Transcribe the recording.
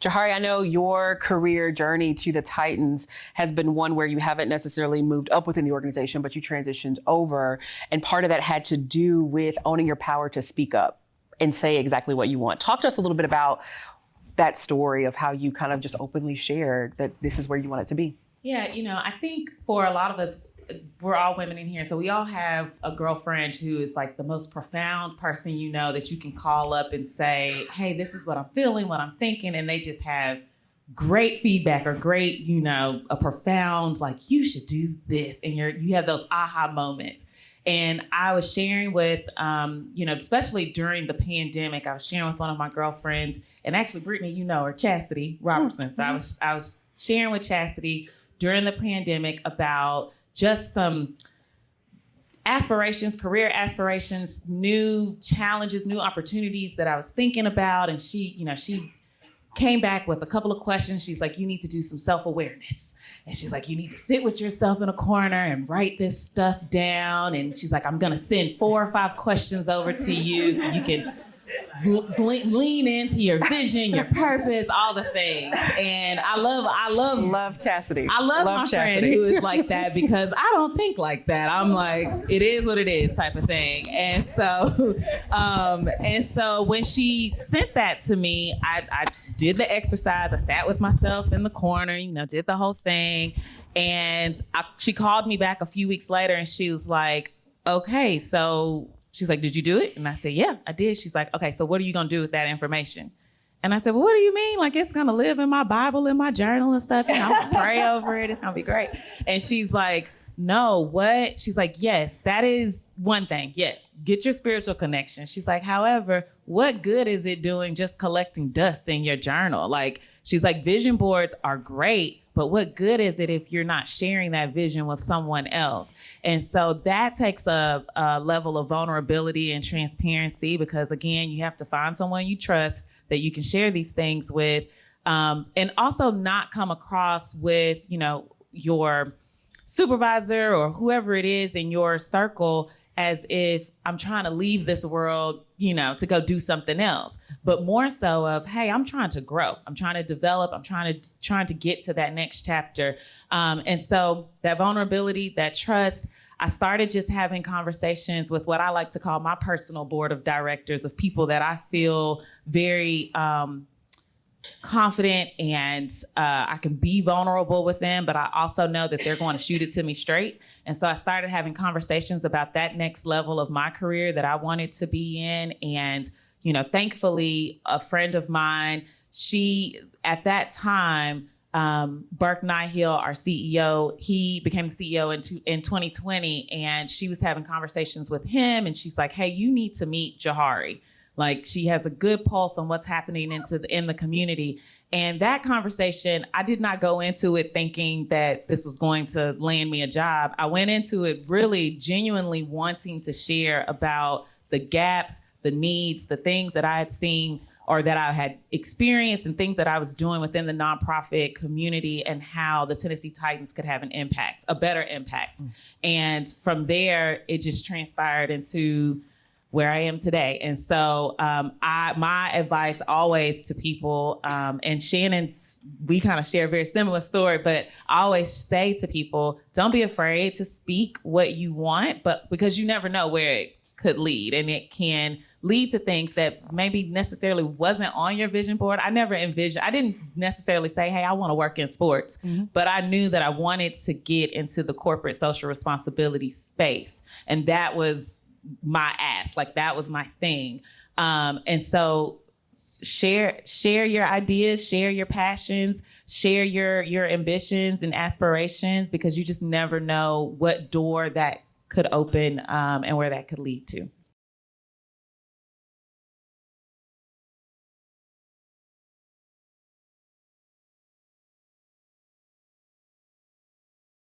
Johari, I know your career journey to the Titans has been one where you haven't necessarily moved up within the organization, but you transitioned over. And part of that had to do with owning your power to speak up and say exactly what you want. Talk to us a little bit about that story of how you kind of just openly shared that this is where you want it to be. Yeah, I think for a lot of us, we're all women in here, so we all have a girlfriend who is like the most profound person that you can call up and say, hey, this is what I'm feeling, what I'm thinking, and they just have great feedback or great, a profound, like, you should do this, and you have those aha moments. And I was sharing with, especially during the pandemic, I was sharing with one of my girlfriends, and actually, Brittany, her, Chastity Robertson. Mm-hmm. So I was sharing with Chastity during the pandemic about just some aspirations, career aspirations, new challenges, new opportunities that I was thinking about. And she came back with a couple of questions. She's like, you need to do some self-awareness. And she's like, you need to sit with yourself in a corner and write this stuff down. And she's like, I'm going to send 4 or 5 questions over to you so you can lean into your vision, your purpose, all the things. And I love Chastity. I love my Chastity. Friend who is like that, because I don't think like that. I'm like, it is what it is type of thing. And so when she sent that to me, I did the exercise. I sat with myself in the corner, did the whole thing. And she called me back a few weeks later and she was like, okay, so she's like, did you do it? And I said, yeah, I did. She's like, okay, so what are you going to do with that information? And I said, well, what do you mean? Like, it's going to live in my Bible, in my journal and stuff. I'm going to pray over it. It's going to be great. And she's like, no, what? She's like, yes, that is one thing. Yes, get your spiritual connection. She's like, however, what good is it doing just collecting dust in your journal? Like, she's like, vision boards are great, but what good is it if you're not sharing that vision with someone else? And so that takes a level of vulnerability and transparency, because again, you have to find someone you trust that you can share these things with, and also not come across with, your supervisor or whoever it is in your circle as if I'm trying to leave this world, to go do something else, but more so of, hey, I'm trying to grow. I'm trying to develop. I'm trying to get to that next chapter. And so that vulnerability, that trust, I started just having conversations with what I like to call my personal board of directors, of people that I feel very, confident and I can be vulnerable with them, but I also know that they're going to shoot it to me straight. And so I started having conversations about that next level of my career that I wanted to be in. And, thankfully, a friend of mine, she, at that time, Burke Nihill, our CEO, he became the CEO in 2020, and she was having conversations with him, and she's like, hey, you need to meet Johari. Like, she has a good pulse on what's happening in the community. And that conversation, I did not go into it thinking that this was going to land me a job. I went into it really genuinely wanting to share about the gaps, the needs, the things that I had seen or that I had experienced, and things that I was doing within the nonprofit community, and how the Tennessee Titans could have an impact, a better impact. And from there, it just transpired into where I am today. And so my advice always to people, and Shannon's, we kind of share a very similar story, but I always say to people, don't be afraid to speak what you want, but because you never know where it could lead, and it can lead to things that maybe necessarily wasn't on your vision board. I didn't necessarily say, hey, I want to work in sports, but I knew that I wanted to get into the corporate social responsibility space. And that was my ass, like that was my thing. And so share your ideas, share your passions, share your ambitions and aspirations, because you just never know what door that could open, and where that could lead to.